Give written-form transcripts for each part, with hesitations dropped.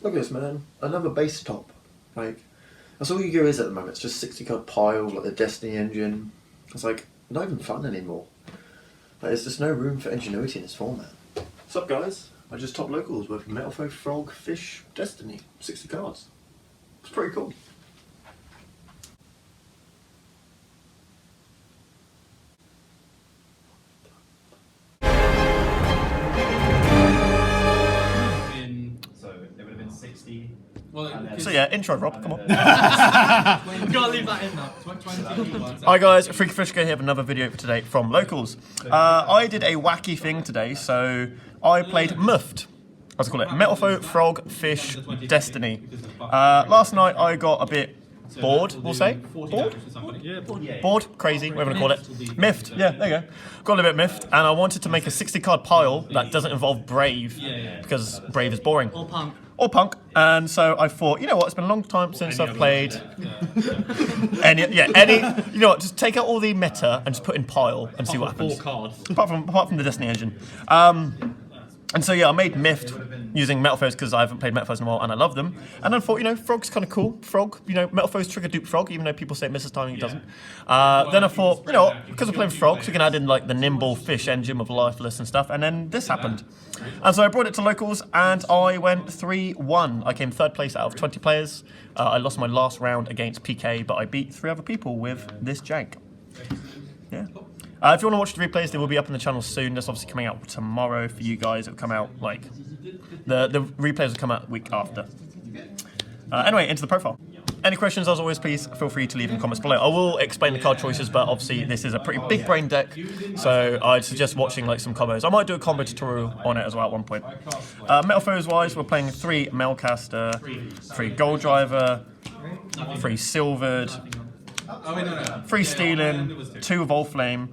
Look at this, man. Another base top. Like, that's all Yugioh is at the moment. It's just 60 card pile, like the Destiny engine. It's like, not even fun anymore. Like, there's just no room for ingenuity in this format. What's up, guys? I just top locals with Metalfoes, Frog, Fish, Destiny. 60 cards. It's pretty cool. So yeah, intro Rob, come on. You gotta leave that in now. Hi guys, Freaky Fish here with another video for today from Locals. I did a wacky thing today, so I played M.F.F.D. As I call it, Metalfoes, Frog, Fish, Destiny. Last night I got a bit bored, we'll say. Bored? Bored? Crazy, whatever you want to call it. M.F.F.D, yeah, there you go. Got a bit M.F.F.D, and I wanted to make a 60 card pile that doesn't involve Brave, because Brave is boring. Or Punk, and so I thought, you know what, it's been a long time since I've played you know what, just take out all the meta and just put in pile and see what happens. 4 cards. Apart from the Destiny engine. And so yeah, I made M.F.F.D using Metalfoes because I haven't played Metalfoes in a while and I love them. And then I thought, you know, Frog's kind of cool. Frog, you know, Metalfoes trigger dupe Frog, even though people say it misses timing, it doesn't. Then I thought, you know what, because we're playing Frogs, we can add in like the nimble Fish engine with Lifeless and stuff. And then this happened. And so I brought it to Locals and I went 3-1. I came 3rd place out of 20 players. I lost my last round against PK, but I beat 3 other people with this jank. Yeah. If you want to watch the replays, they will be up on the channel soon. That's obviously coming out tomorrow for you guys. It'll come out like the replays will come out the week after. Anyway, into the profile. Any questions, as always, please feel free to leave in comments below. I will explain the card choices, but obviously this is a pretty big brain deck, so I'd suggest watching like some combos. I might do a combo tutorial on it as well at one point. Metalfoes wise, we're playing 3 Melcaster, 3 Gold Driver, 3 Silvered, 3 Stealing, 2 Volflame,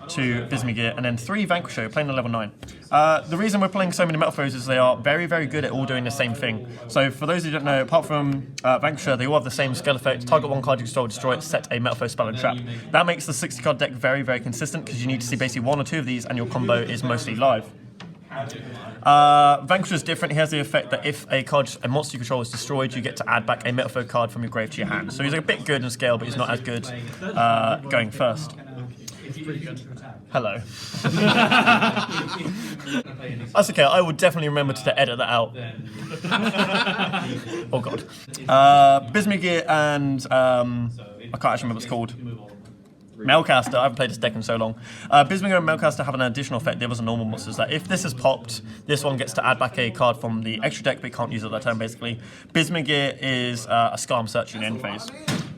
2 Bismugear, and then 3 Vanisher, playing the level 9. The reason we're playing so many Metalfoes is they are very, very good at all doing the same thing. So for those who don't know, apart from Vanisher, they all have the same skill effect. Target 1 card you control, destroy it, set a Metalfoes spell and trap. That makes the 60 card deck very, very consistent because you need to see basically 1 or 2 of these and your combo is mostly live. Vanisher is different. He has the effect that if a monster you control is destroyed, you get to add back a Metalfoes card from your grave to your hand. So he's a bit good in scale, but he's not as good going first. Hello. That's okay, I will definitely remember to edit that out. Oh god. Bismugear and I can't actually remember what it's called. Melcaster, I haven't played this deck in so long. Bismugear and Melcaster have an additional effect. There was a normal monsters that if this is popped, this one gets to add back a card from the extra deck, but you can't use it that turn basically. Bismugear is a Scarm searching end phase.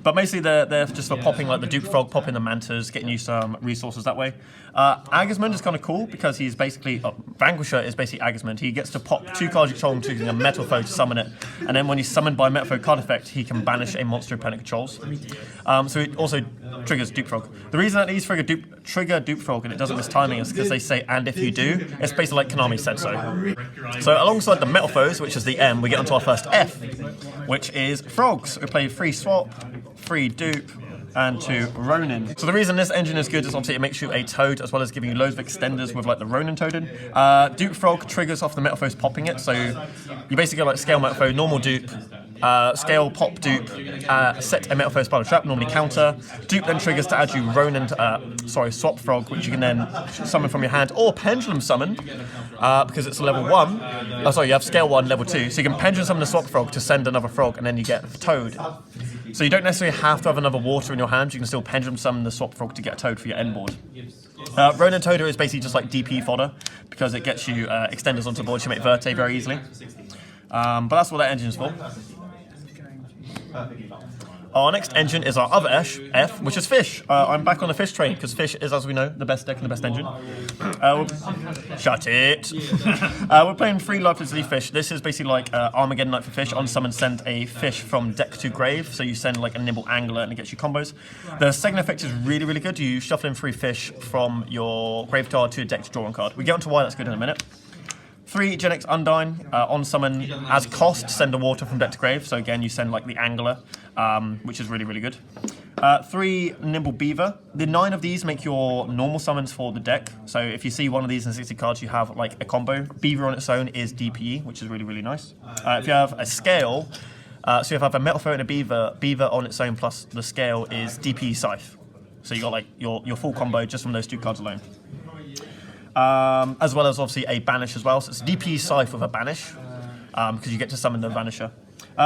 But basically they're just for popping like the Duke Frog, popping the Mantas, getting you some resources that way. Agismund is kind of cool because he's basically, Vanquisher is basically Agismund. He gets to pop 2 cards you control using a Metalfoes to summon it. And then when he's summoned by a Metalfoes card effect, he can banish a monster opponent controls. So it also triggers Duke Frog. The reason that these trigger Duke Frog and it doesn't miss timing is because they say, and if you do, it's basically like Konami said so. So alongside the Metalfoes, which is the M, we get onto our first F, which is Frogs. We play 3 Swap, 3 Dupe, and 2 Ronin. So the reason this engine is good is obviously it makes you a Toad as well as giving you loads of extenders with like the Ronin Toad in. Dupe Frog triggers off the Metalfoes popping it, so you basically go like scale Metalfoes, normal Dupe, scale pop Dupe, set a Metalfoes spell trap, normally counter. Dupe then triggers to add you Ronin, Swap Frog, which you can then summon from your hand or Pendulum Summon, because it's a level 1. Oh, sorry, you have scale 1, level 2, so you can Pendulum Summon a Swap Frog to send another Frog, and then you get Toad. So you don't necessarily have to have another water in your hand, you can still Pendulum Summon the Swap Frog to get a Toad for your end board. Ronin Toader is basically just like DP fodder, because it gets you extenders onto the board to make Verte very easily. But that's what that engine is for. Our next engine is our other F, which is Fish. I'm back on the Fish train, because Fish is, as we know, the best deck and the best engine. Shut it! We're playing 3 Lifeless Leaf Fish. This is basically like Armageddon Night for Fish. On summon, send a fish from deck to grave, so you send like a Nimble Angler and it gets you combos. The second effect is really, really good. You shuffle in 3 fish from your grave card to a deck to draw one card. We get onto why that's good in a minute. 3 Gen X Undyne, on summon, as cost, send a water from deck to grave. So again, you send like the Angler, which is really, really good. 3 Nimble Beaver. The 9 of these make your normal summons for the deck. So if you see one of these in 60 cards, you have like a combo. Beaver on its own is DPE, which is really, really nice. If you have a scale, so if I have a Metalfoes and a Beaver on its own plus the scale is DPE Scythe. So you got like your full combo just from those 2 cards alone. As well as obviously a Banish as well. So it's DPE Scythe with a Banish, because you get to summon the Vanisher.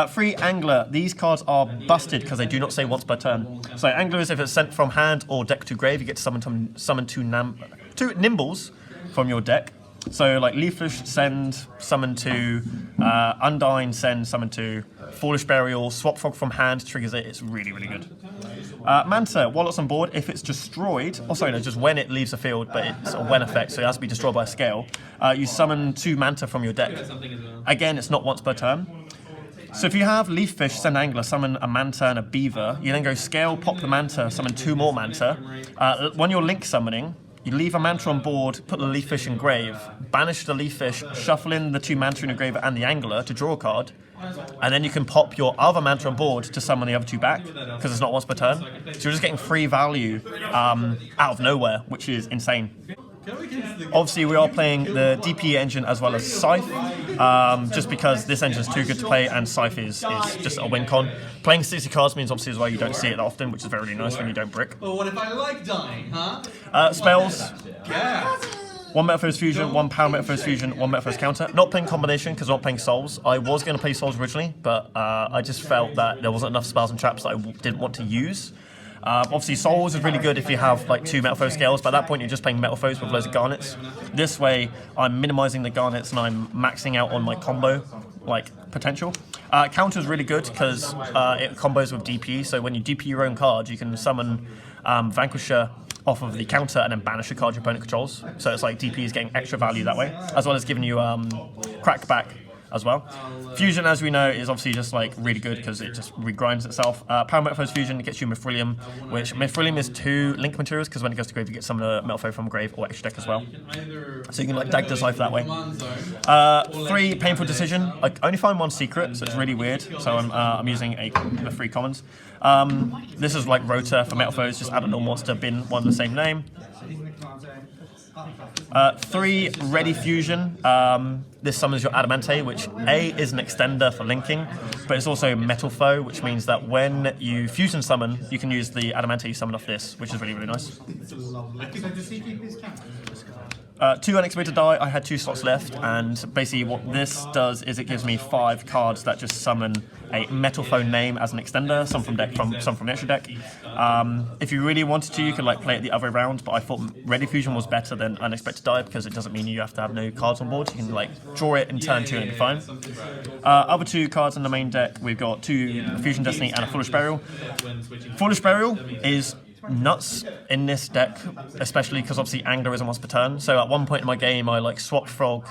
3 Angler. These cards are busted because they do not say once per turn. So Angler is if it's sent from hand or deck to grave, you get to summon 2 Nimbles from your deck. So like Leaffish, send, summon 2, Undyne, send, summon 2, Foolish Burial, Swap Frog from hand, triggers it, it's really, really good. Manta, while it's on board, if it's destroyed, oh sorry, no, just when it leaves the field, but it's a when effect, so it has to be destroyed by a scale, you summon 2 Manta from your deck. Again, it's not once per turn. So if you have Leaffish, send Angler, summon a Manta and a Beaver, you then go scale, pop the Manta, summon 2 more Manta. When you're link summoning, you leave a Manta on board, put the Leaffish in grave, banish the Leaffish, shuffle in the 2 Manta in the grave and the Angler to draw a card, and then you can pop your other Manta on board to summon the other 2 back, because it's not once per turn. So you're just getting free value out of nowhere, which is insane. Obviously, we are playing the DPE engine as well as Scythe, just because this engine is too good to play and Scythe is just a win con. Playing 60 cards means obviously as well you don't see it that often, which is very really nice when you don't brick. But what if I like dying, huh? Spells. Yeah. 1 Metalfoes Fusion, 1 Power Metalfoes Fusion, 1 Metalfoes Counter. Not playing combination because I'm not playing Souls. I was going to play Souls originally, but I just felt that there wasn't enough spells and traps that I didn't want to use. Obviously, Souls is really good if you have like 2 Metalfoes scales, but at that point you're just playing Metalfoes with loads of garnets. This way, I'm minimizing the garnets and I'm maxing out on my combo like potential. Counter is really good because it combos with DP, so when you DP your own card, you can summon Vanquisher off of the counter and then banish a card your opponent controls. So it's like DP is getting extra value that way, as well as giving you crackback as well. Fusion, as we know, is obviously just like really good because it just regrinds itself. Power Metalfoes Fusion gets you Mithrillium, which Mithrillium is 2 link materials because when it goes to grave, you get some of the Metalfoes from grave or extra deck as well. So you can like dag Decipher that way. 3 Painful Decision. I only find 1 secret, so it's really weird. So I'm using the 3 commons. This is like Rota for Metalfoes, just add a normal monster, bin one of the same name. 3 Ready Fusion. This summons your Adamante, which A is an extender for linking, but it's also Metalfoes, which means that when you fusion summon, you can use the Adamante you summon off this, which is really, really nice. 2 Unexpected Die, I had 2 slots left, and basically what this does is it gives me 5 cards that just summon a Metalfoes name as an extender, some from the extra deck. If you really wanted to, you could like play it the other way around, but I thought Ready Fusion was better than Unexpected Die because it doesn't mean you have to have no cards on board. You can like draw it in turn 2 and it'll be fine. Other 2 cards in the main deck, we've got 2 Fusion Destiny and a Foolish Burial. Foolish Burial is nuts in this deck, especially because obviously Angler isn't once per turn. So at one point in my game, I like swapped Frog,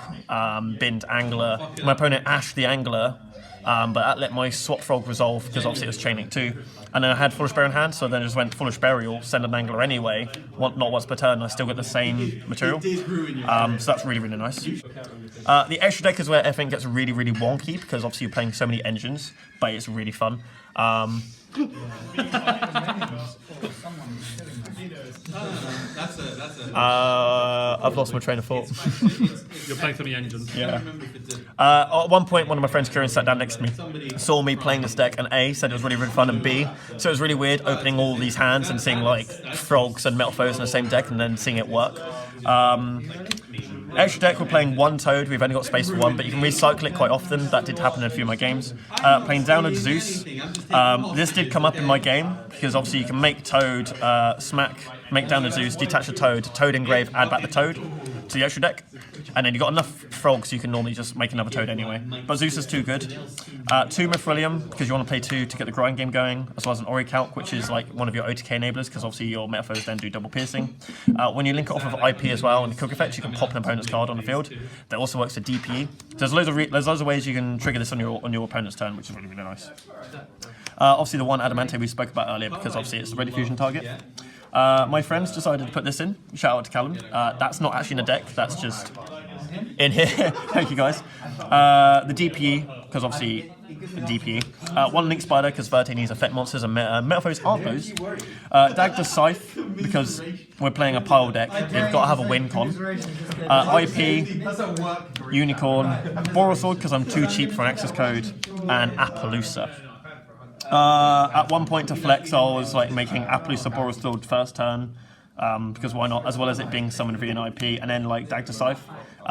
binned Angler. My opponent ashed the Angler, but that let my swap Frog resolve because obviously it was chaining 2. And then I had Foolish Burial in hand, so then I just went Foolish Burial, send an Angler anyway, not once per turn, and I still get the same material. So that's really, really nice. The extra deck is where everything gets really, really wonky because obviously you're playing so many engines, but it's really fun. I've lost my train of thought. You're playing so many engines. Yeah. At one point, one of my friends, Kieran, sat down next to me, saw me playing this deck, and A, said it was really, really fun, and B, so it was really weird opening all these hands and seeing like Frogs and Metalfoes in the same deck and then seeing it work. Extra deck, we're playing 1 Toad. We've only got space for 1, but you can recycle it quite often. That did happen in a few of my games. Playing Downed Zeus. This did come up in my game because obviously you can make Toad smack, make Downed Zeus, detach the Toad engrave, add back the Toad to the extra deck. And then you've got enough Frogs you can normally just make another Toad anyway. But Zeus is too good. 2 Mithrillium, because you want to play 2 to get the grind game going, as well as an Ori Calc, which is like one of your OTK enablers, because obviously your Metalfoes then do double piercing. When you link it off of IP as well, and the cook effect, you can pop an opponent's card on the field. That also works for DPE. There's loads of ways you can trigger this on your opponent's turn, which is really, really nice. Obviously the 1 Adamante we spoke about earlier, because obviously it's the Ready Fusion target. My friends decided to put this in. Shout out to Callum. That's not actually in a deck, that's just in here. Thank you guys. The DPE, because obviously DPE. 1 Link Spider, because Verte needs effect monsters, and Metalfoes aren't those. Dagda Scythe, because we're playing a pile deck, you've got to have a win con. IP, Unicorn, Borosword, because I'm too cheap for an access code, and Appaloosa. At one point to flex, I was like making Appaloosa Borosword first turn, because why not, as well as it being summoned via an IP, and then like Dagda Scythe.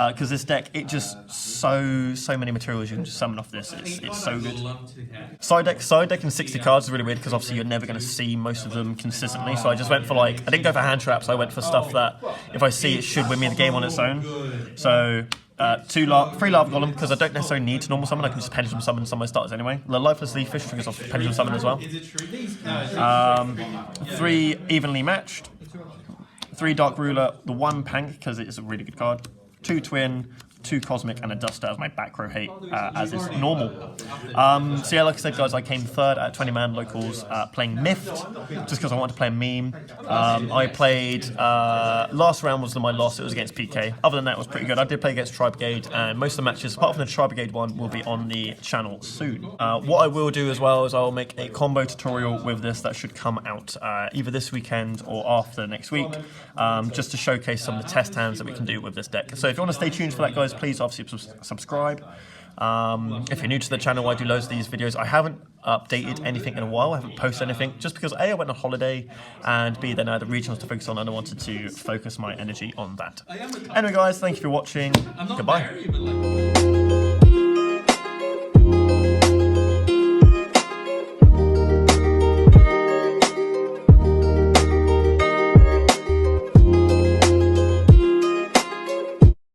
Because this deck, it just so many materials you can just summon off this. It's so good. Side deck in 60 cards is really weird because obviously you're never going to see most of them consistently. So I just went for I didn't go for hand traps. I went for stuff that if I see it should win me the game on its own. So 3 Lava Golem because I don't necessarily need to normal summon. I can just pendulum summon some of my starters anyway. The Lifeless Leaf Fish triggers off pendulum summon as well. 3 Evenly Matched. 3 Dark Ruler. The 1 Pank because it is a really good card. 2 Twin, 2 Cosmic, and a Duster as my back row hate, as is normal. So yeah, like I said, guys, I came 3rd at 20-man locals playing M.F.F.D, just because I wanted to play a meme. I played, last round was my loss, it was against PK. Other than that, it was pretty good. I did play against Tri Brigade, and most of the matches, apart from the Tri Brigade one, will be on the channel soon. What I will do as well is I'll make a combo tutorial with this that should come out either this weekend or after next week, just to showcase some of the test hands that we can do with this deck. So if you want to stay tuned for that, guys, please obviously subscribe. If you're new to the channel, I do loads of these videos. I haven't updated anything in a while. I haven't posted anything just because A, I went on holiday, and B, then I had the regionals to focus on, and I wanted to focus my energy on that. Anyway, guys, thank you for watching. Goodbye.